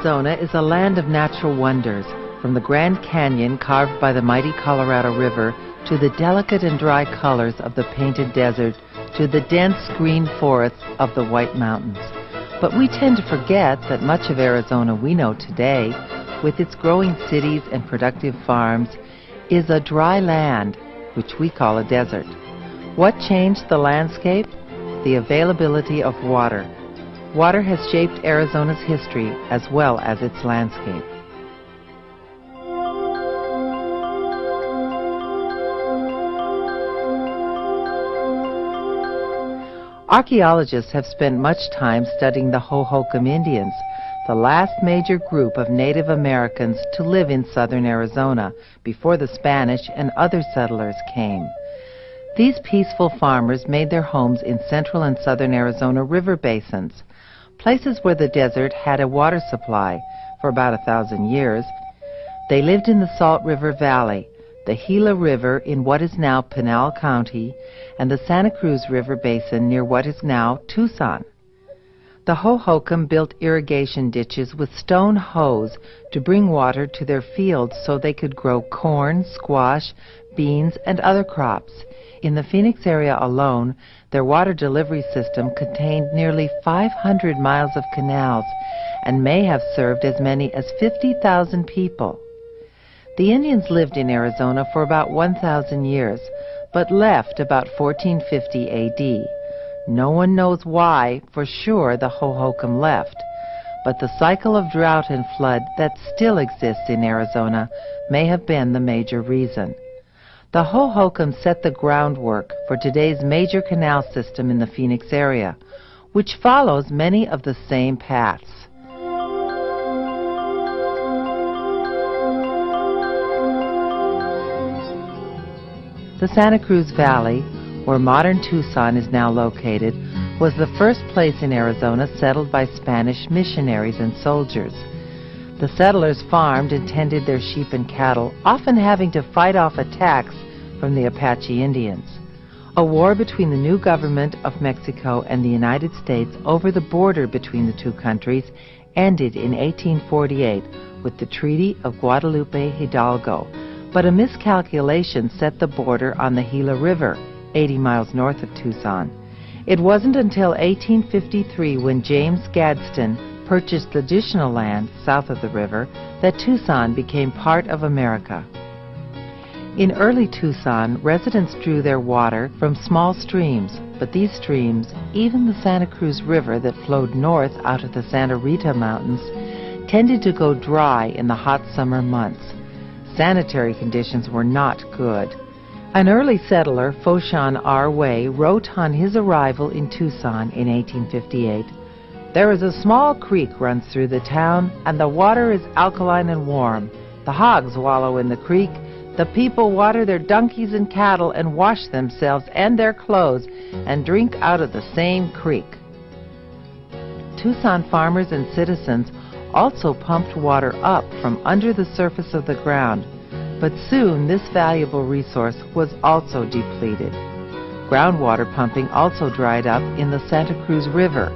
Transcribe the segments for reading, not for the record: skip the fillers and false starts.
Arizona is a land of natural wonders, from the Grand Canyon carved by the mighty Colorado River to the delicate and dry colors of the Painted Desert to the dense green forests of the White Mountains. But we tend to forget that much of Arizona we know today, with its growing cities and productive farms, is a dry land, which we call a desert. What changed the landscape? The availability of water. Water has shaped Arizona's history as well as its landscape. Archaeologists have spent much time studying the Hohokam Indians, the last major group of Native Americans to live in southern Arizona before the Spanish and other settlers came. These peaceful farmers made their homes in central and southern Arizona river basins, places where the desert had a water supply for about 1,000 years. They lived in the Salt River Valley, the Gila River in what is now Pinal County, and the Santa Cruz River Basin near what is now Tucson. The Hohokam built irrigation ditches with stone hose to bring water to their fields so they could grow corn, squash, beans, and other crops. In the Phoenix area alone, their water delivery system contained nearly 500 miles of canals and may have served as many as 50,000 people. The Indians lived in Arizona for about 1,000 years, but left about 1450 A.D. No one knows why, for sure, the Hohokam left, but the cycle of drought and flood that still exists in Arizona may have been the major reason. The Hohokam set the groundwork for today's major canal system in the Phoenix area, which follows many of the same paths. The Santa Cruz Valley, where modern Tucson is now located, was the first place in Arizona settled by Spanish missionaries and soldiers. The settlers farmed and tended their sheep and cattle, often having to fight off attacks from the Apache Indians. A war between the new government of Mexico and the United States over the border between the two countries ended in 1848 with the Treaty of Guadalupe Hidalgo, but a miscalculation set the border on the Gila River, 80 miles north of Tucson. It wasn't until 1853, when James Gadsden purchased additional land south of the river, that Tucson became part of America. In early Tucson, residents drew their water from small streams, but these streams, even the Santa Cruz River that flowed north out of the Santa Rita Mountains, tended to go dry in the hot summer months. Sanitary conditions were not good. An early settler, Phoshan R. Way, wrote on his arrival in Tucson in 1858, "There is a small creek runs through the town, and the water is alkaline and warm. The hogs wallow in the creek. The people water their donkeys and cattle and wash themselves and their clothes and drink out of the same creek." Tucson farmers and citizens also pumped water up from under the surface of the ground, but soon this valuable resource was also depleted. Groundwater pumping also dried up in the Santa Cruz River,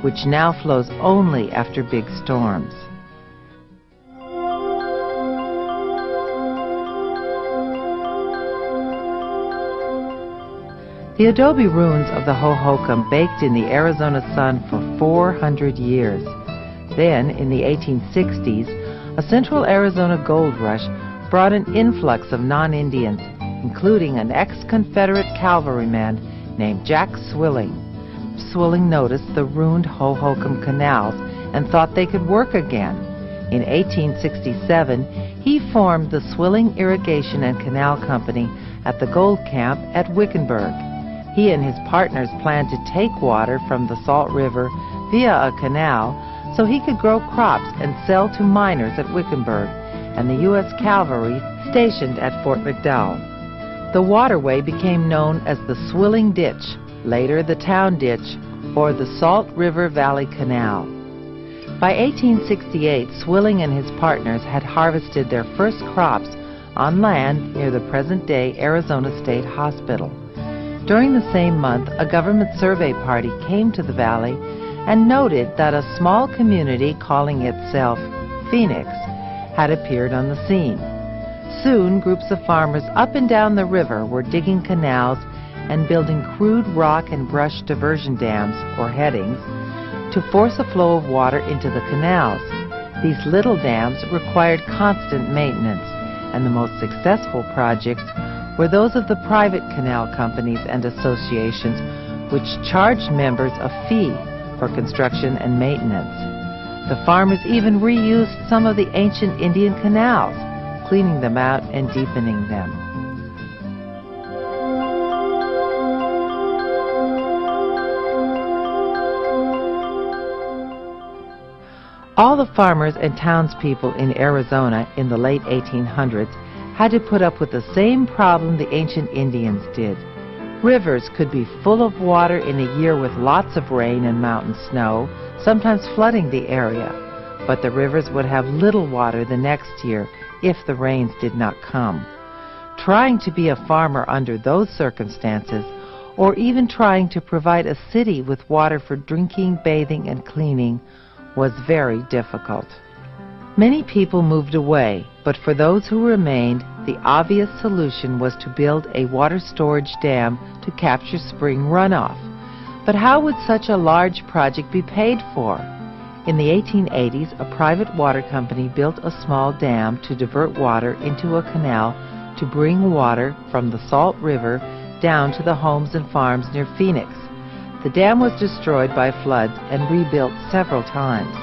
which now flows only after big storms. The adobe ruins of the Hohokam baked in the Arizona sun for 400 years. Then, in the 1860s, a central Arizona gold rush brought an influx of non-Indians, including an ex-Confederate cavalryman named Jack Swilling. Swilling noticed the ruined Hohokam canals and thought they could work again. In 1867, he formed the Swilling Irrigation and Canal Company at the gold camp at Wickenburg. He and his partners planned to take water from the Salt River via a canal so he could grow crops and sell to miners at Wickenburg and the U.S. Cavalry stationed at Fort McDowell. The waterway became known as the Swilling Ditch, later the Town Ditch, or the Salt River Valley Canal. By 1868, Swilling and his partners had harvested their first crops on land near the present-day Arizona State Hospital. During the same month, a government survey party came to the valley and noted that a small community calling itself Phoenix had appeared on the scene. Soon, groups of farmers up and down the river were digging canals and building crude rock and brush diversion dams, or headings, to force a flow of water into the canals. These little dams required constant maintenance, and the most successful projects were those of the private canal companies and associations, which charged members a fee for construction and maintenance. The farmers even reused some of the ancient Indian canals, cleaning them out and deepening them. All the farmers and townspeople in Arizona in the late 1800s had to put up with the same problem the ancient Indians did. Rivers could be full of water in a year with lots of rain and mountain snow, sometimes flooding the area, but the rivers would have little water the next year if the rains did not come. Trying to be a farmer under those circumstances, or even trying to provide a city with water for drinking, bathing, and cleaning, was very difficult. Many people moved away, but for those who remained, the obvious solution was to build a water storage dam to capture spring runoff. But how would such a large project be paid for? In the 1880s, a private water company built a small dam to divert water into a canal to bring water from the Salt River down to the homes and farms near Phoenix. The dam was destroyed by floods and rebuilt several times.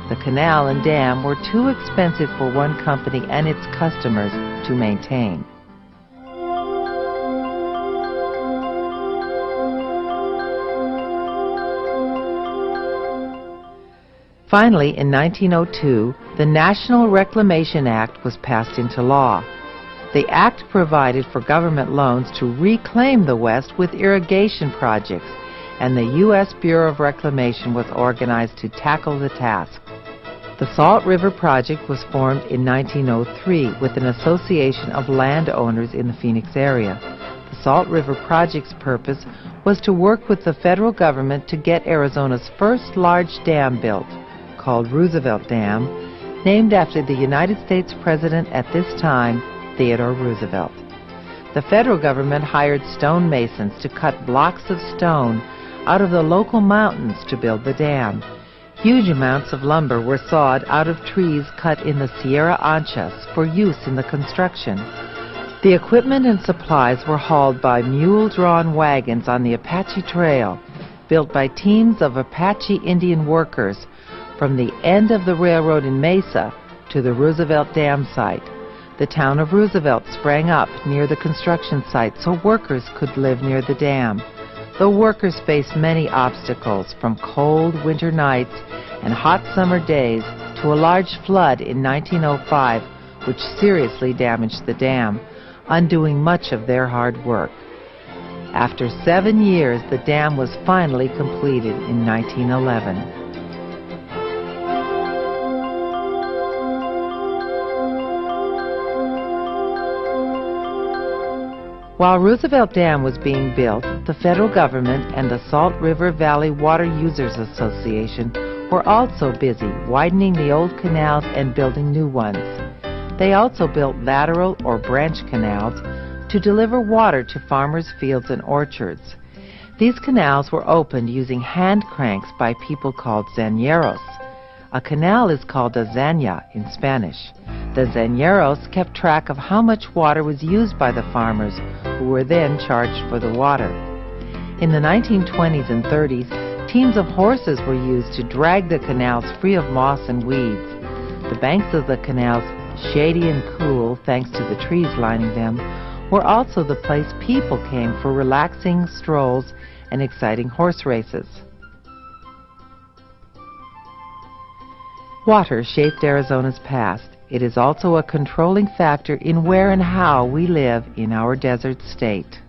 The canal and dam were too expensive for one company and its customers to maintain. Finally, in 1902, the National Reclamation Act was passed into law. The act provided for government loans to reclaim the West with irrigation projects, and the U.S. Bureau of Reclamation was organized to tackle the task. The Salt River Project was formed in 1903 with an association of landowners in the Phoenix area. The Salt River Project's purpose was to work with the federal government to get Arizona's first large dam built, called Roosevelt Dam, named after the United States President at this time, Theodore Roosevelt. The federal government hired stonemasons to cut blocks of stone out of the local mountains to build the dam. Huge amounts of lumber were sawed out of trees cut in the Sierra Anchas for use in the construction. The equipment and supplies were hauled by mule-drawn wagons on the Apache Trail, built by teams of Apache Indian workers from the end of the railroad in Mesa to the Roosevelt Dam site. The town of Roosevelt sprang up near the construction site so workers could live near the dam. The workers faced many obstacles, from cold winter nights and hot summer days to a large flood in 1905, which seriously damaged the dam, undoing much of their hard work. After 7 years, the dam was finally completed in 1911. While Roosevelt Dam was being built, the federal government and the Salt River Valley Water Users Association were also busy widening the old canals and building new ones. They also built lateral or branch canals to deliver water to farmers' fields and orchards. These canals were opened using hand cranks by people called zañeros. A canal is called a zaña in Spanish. The zañeros kept track of how much water was used by the farmers, who were then charged for the water. In the 1920s and 30s, teams of horses were used to drag the canals free of moss and weeds. The banks of the canals, shady and cool thanks to the trees lining them, were also the place people came for relaxing strolls and exciting horse races. Water shaped Arizona's past. It is also a controlling factor in where and how we live in our desert state.